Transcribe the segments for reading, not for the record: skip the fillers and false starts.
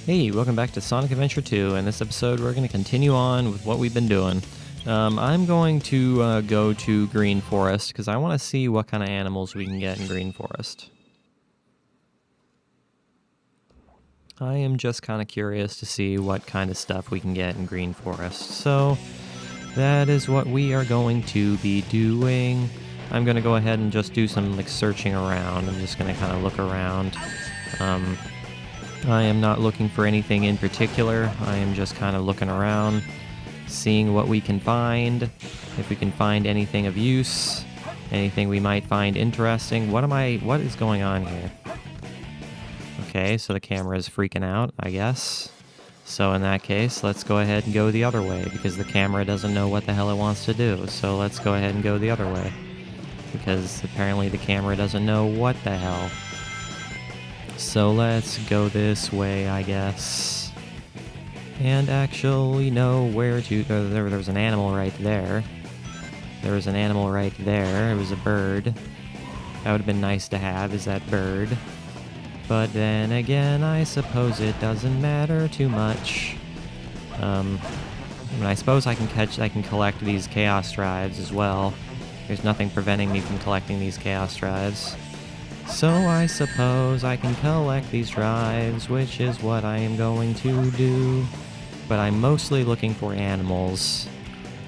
Hey, welcome back to Sonic Adventure 2. In this episode, we're going to continue on with what we've been doing. I'm going to go to Green Forest because I want to see what kind of animals we can get in Green Forest. I am just kind of curious to see what kind of stuff we can get in Green Forest. So that is what we are going to be doing. I'm going to go ahead and just do some searching around. I'm just going to kind of look around. I am not looking for anything in particular. I am just kind of looking around, seeing what we can find, if we can find anything of use, anything we might find interesting. What is going on here? Okay, so the camera is freaking out, I guess. So in that case, let's go ahead and go the other way, because the camera doesn't know what the hell it wants to do. So let's go ahead and go the other way, because apparently the camera doesn't know what the hell. So let's go this way, I guess. And actually know where to... There was an animal right there. There was an animal right there. It was a bird. That would have been nice to have, is that bird. But then again, I suppose it doesn't matter too much. I suppose I can collect these Chaos Drives as well. There's nothing preventing me from collecting these Chaos Drives. So I suppose I can collect these drives, which is what I am going to do. But I'm mostly looking for animals.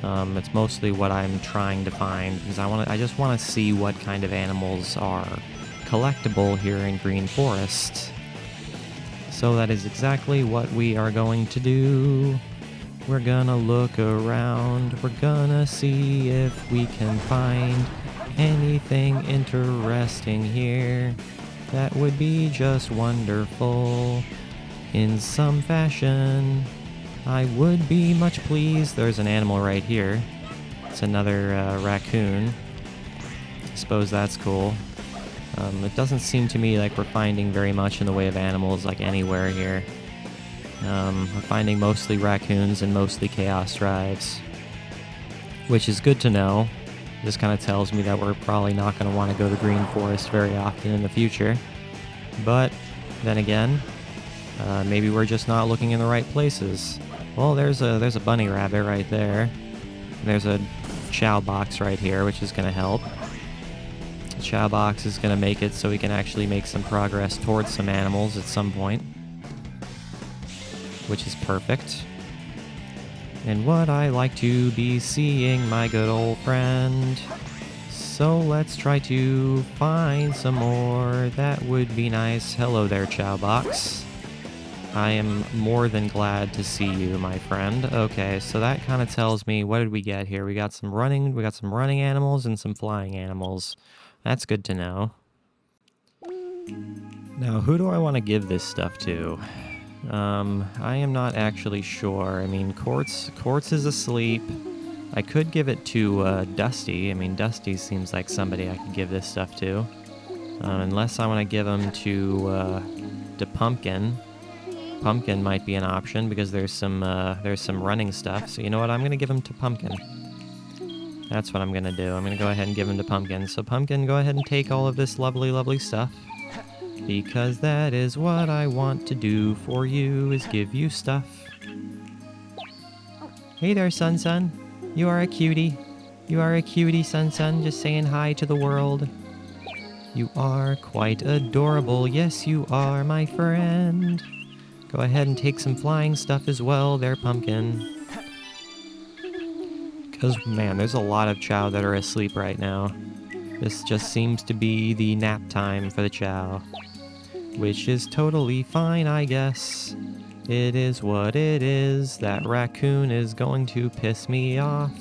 It's mostly what I'm trying to find, because I just want to see what kind of animals are collectible here in Green Forest. So that is exactly what we are going to do. We're gonna look around. We're gonna see if we can find anything interesting here. That would be just wonderful. In some fashion, I would be much pleased. There's an animal right here. It's another raccoon. I suppose that's cool. It doesn't seem to me like we're finding very much in the way of animals like anywhere here. We're finding mostly raccoons and mostly Chaos Drives, which is good to know. This kind of tells me that we're probably not going to want to go to Green Forest very often in the future. But then again, maybe we're just not looking in the right places. Well, there's a bunny rabbit right there. There's a Chow box right here, which is going to help. The Chow box is going to make it so we can actually make some progress towards some animals at some point, which is perfect. And what I like to be seeing, my good old friend. So let's try to find some more. That would be nice. Hello there, Chow box. I am more than glad to see you, my friend. Okay, so that kind of tells me, what did we get here? We got some running animals and some flying animals. That's good to know. Now, who do I want to give this stuff to? I am not actually sure. I mean, Quartz is asleep. I could give it to Dusty. I mean, Dusty seems like somebody I could give this stuff to. Unless I want to give him to Pumpkin. Pumpkin might be an option because there's some running stuff. So you know what? I'm gonna give him to Pumpkin. That's what I'm gonna do. I'm gonna go ahead and give him to Pumpkin. So Pumpkin, go ahead and take all of this lovely, lovely stuff. Because that is what I want to do for you, is give you stuff. Hey there, Sun. You are a cutie. You are a cutie, Sun. Just saying hi to the world. You are quite adorable. Yes, you are, my friend. Go ahead and take some flying stuff as well there, Pumpkin. Because, man, there's a lot of Chow that are asleep right now. This just seems to be the nap time for the Chow. Which is totally fine, I guess. It is what it is. That raccoon is going to piss me off.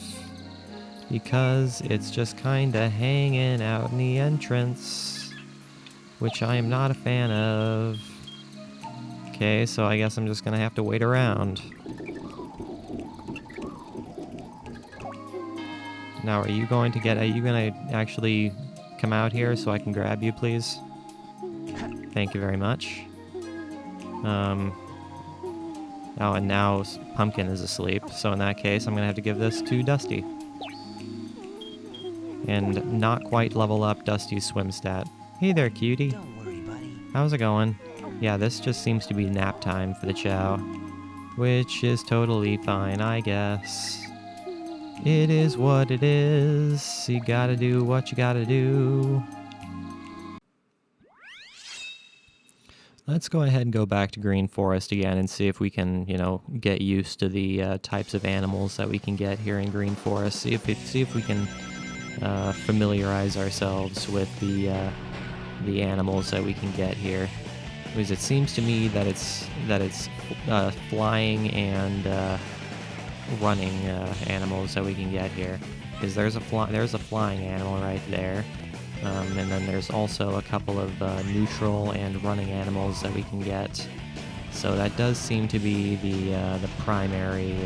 Because it's just kinda hanging out in the entrance. Which I am not a fan of. Okay, so I guess I'm just gonna have to wait around. Now, are you gonna actually come out here so I can grab you, please? Thank you very much. Oh, and now Pumpkin is asleep, so in that case, I'm gonna have to give this to Dusty. And not quite level up Dusty's swim stat. Hey there, cutie. Don't worry, buddy. How's it going? Yeah, this just seems to be nap time for the Chow, which is totally fine, I guess. It is what it is. You gotta do what you gotta do. Let's go ahead and go back to Green Forest again and see if we can, get used to the types of animals that we can get here in Green Forest. See if we can familiarize ourselves with the animals that we can get here. Because it seems to me that it's flying and running animals that we can get here. Because there's a flying animal right there. And then there's also a couple of neutral and running animals that we can get. So that does seem to be the primary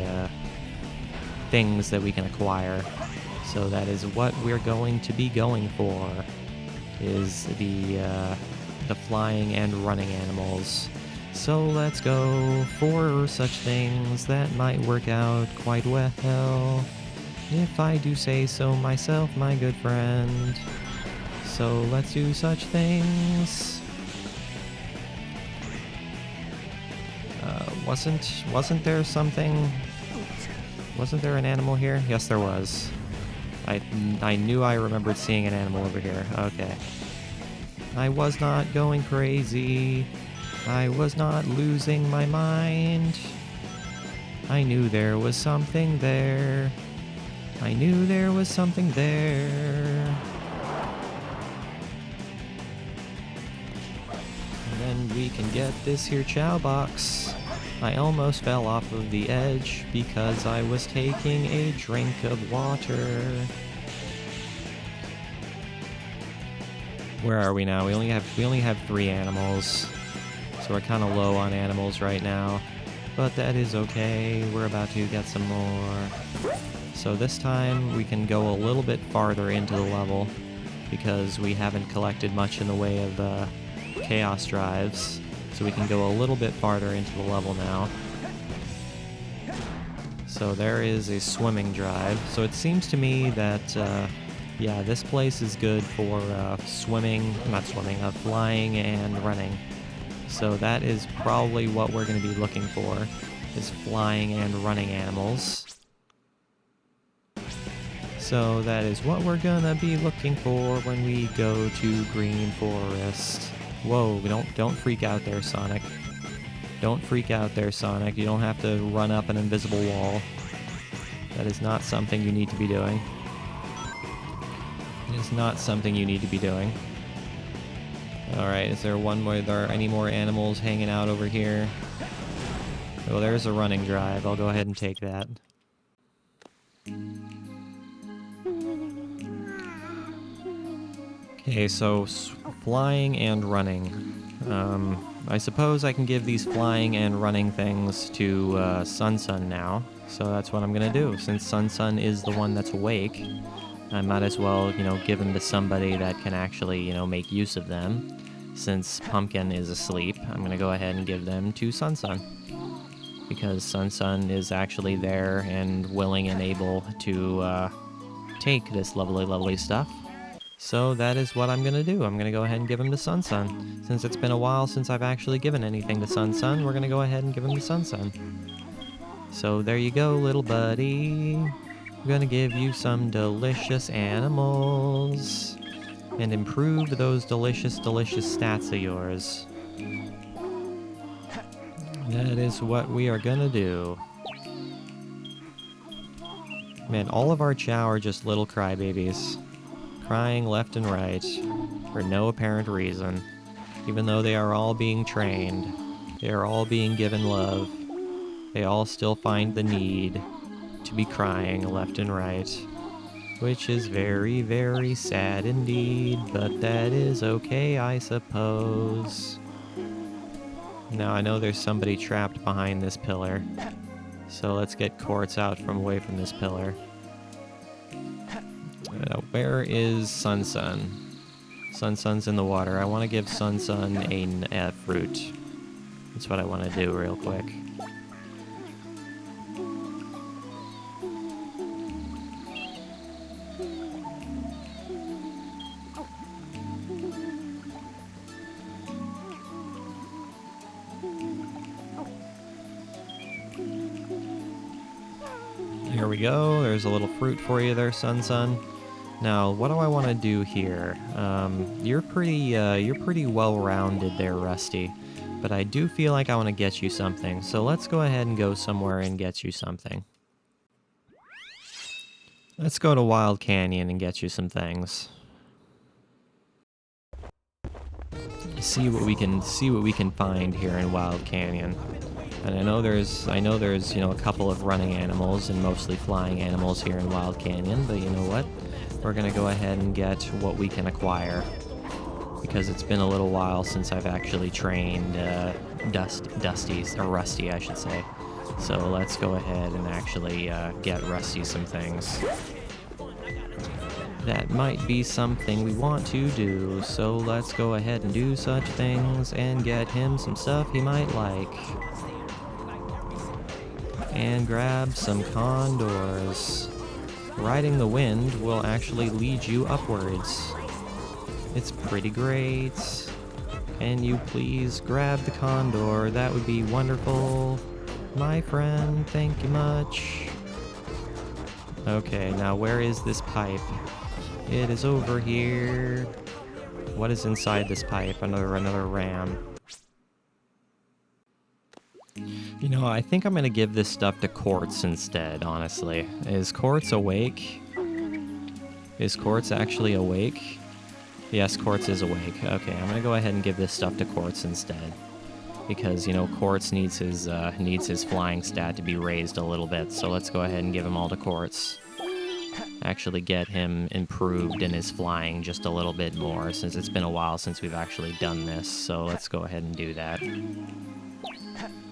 things that we can acquire. So that is what we're going to be going for, is the flying and running animals. So let's go for such things that might work out quite well, if I do say so myself, my good friend. So let's do such things. Wasn't there something? Wasn't there an animal here? Yes, there was. I knew I remembered seeing an animal over here. Okay. I was not going crazy. I was not losing my mind. I knew there was something there. I knew there was something there. And then we can get this here Chow box. I almost fell off of the edge because I was taking a drink of water. Where are we now? We only have 3 animals. So we're kind of low on animals right now. But that is okay. We're about to get some more. So this time we can go a little bit farther into the level because we haven't collected much in the way of chaos drives. So we can go a little bit farther into the level now. So there is a swimming drive. So it seems to me that, yeah, this place is good for flying and running. So that is probably what we're going to be looking for, is flying and running animals. So that is what we're going to be looking for when we go to Green Forest. Whoa, don't freak out there, Sonic. Don't freak out there, Sonic. You don't have to run up an invisible wall. That is not something you need to be doing. It is not something you need to be doing. Alright, is there one more? Are there any more animals hanging out over here? Oh, there's a running drive. I'll go ahead and take that. Okay, so flying and running. I suppose I can give these flying and running things to Sun Sun now. So that's what I'm gonna do. Since Sun Sun is the one that's awake, I might as well, give them to somebody that can actually, make use of them. Since Pumpkin is asleep, I'm gonna go ahead and give them to Sun Sun. Because Sun Sun is actually there and willing and able to take this lovely, lovely stuff. So that is what I'm gonna do. I'm gonna go ahead and give him to Sun Sun. Since it's been a while since I've actually given anything to Sun Sun, we're gonna go ahead and give him to Sun Sun. So there you go, little buddy. I'm gonna give you some delicious animals and improve those delicious, delicious stats of yours. That is what we are gonna do. Man, all of our Chow are just little crybabies. Crying left and right, for no apparent reason. Even though they are all being trained, they are all being given love, they all still find the need to be crying left and right. Which is very, very sad indeed, but that is okay, I suppose. Now I know there's somebody trapped behind this pillar, so let's get Quartz out from away from this pillar. Where is Sun Sun? Sun Sun's in the water. I want to give Sun Sun a fruit. That's what I want to do real quick. Here we go. There's a little fruit for you there, Sun. Now, what do I want to do here? You're pretty well-rounded there, Rusty. But I do feel like I want to get you something. So let's go ahead and go somewhere and get you something. Let's go to Wild Canyon and get you some things. See what we can find here in Wild Canyon. And I know there's a couple of running animals and mostly flying animals here in Wild Canyon, but you know what? We're gonna go ahead and get what we can acquire, because it's been a little while since I've actually trained Rusty, I should say. So let's go ahead and actually get Rusty some things. That might be something we want to do, so let's go ahead and do such things and get him some stuff he might like. And grab some condors. Riding the wind will actually lead you upwards. It's pretty great. Can you please grab the condor? That would be wonderful. My friend, thank you much. Okay, now where is this pipe? It is over here. What is inside this pipe? Another ram. You know, I think I'm gonna give this stuff to Quartz instead, honestly. Is Quartz awake? Is Quartz actually awake? Yes, Quartz is awake. Okay, I'm gonna go ahead and give this stuff to Quartz instead. Because, you know, Quartz needs his flying stat to be raised a little bit, so let's go ahead and give him all to Quartz. Actually get him improved in his flying just a little bit more, since it's been a while since we've actually done this, so let's go ahead and do that.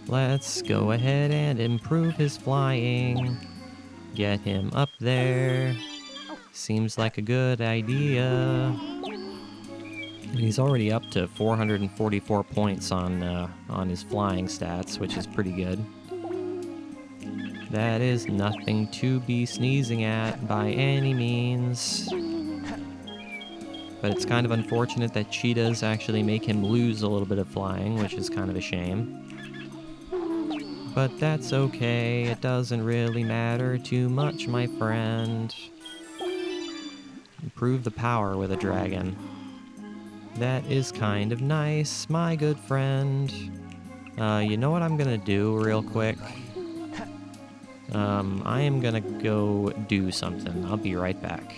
Let's go ahead and improve his flying. Get him up there. Seems like a good idea. And he's already up to 444 points on his flying stats, which is pretty good. That is nothing to be sneezing at by any means. But it's kind of unfortunate that cheetahs actually make him lose a little bit of flying, which is kind of a shame. But that's okay, it doesn't really matter too much, my friend. Improve the power with a dragon. That is kind of nice, my good friend. You know what I'm gonna do real quick? I am gonna go do something. I'll be right back.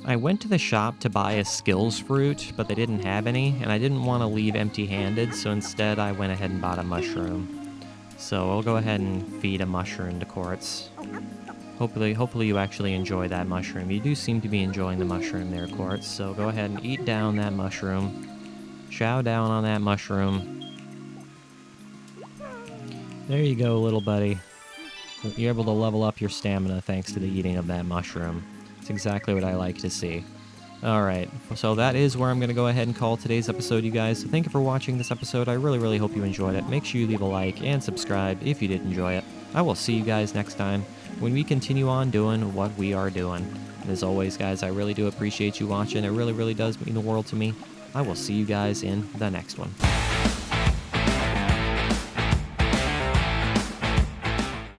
I went to the shop to buy a skills fruit, but they didn't have any, and I didn't want to leave empty-handed, so instead I went ahead and bought a mushroom. So I'll go ahead and feed a mushroom to Quartz. Hopefully you actually enjoy that mushroom. You do seem to be enjoying the mushroom there, Quartz, so go ahead and eat down that mushroom. Chow down on that mushroom. There you go, little buddy. You're able to level up your stamina thanks to the eating of that mushroom. It's exactly what I like to see. Alright, so that is where I'm going to go ahead and call today's episode, you guys. So thank you for watching this episode. I really hope you enjoyed it. Make sure you leave a like and subscribe if you did enjoy it. I will see you guys next time when we continue on doing what we are doing. And as always, guys, I really do appreciate you watching. It really does mean the world to me. I will see you guys in the next one.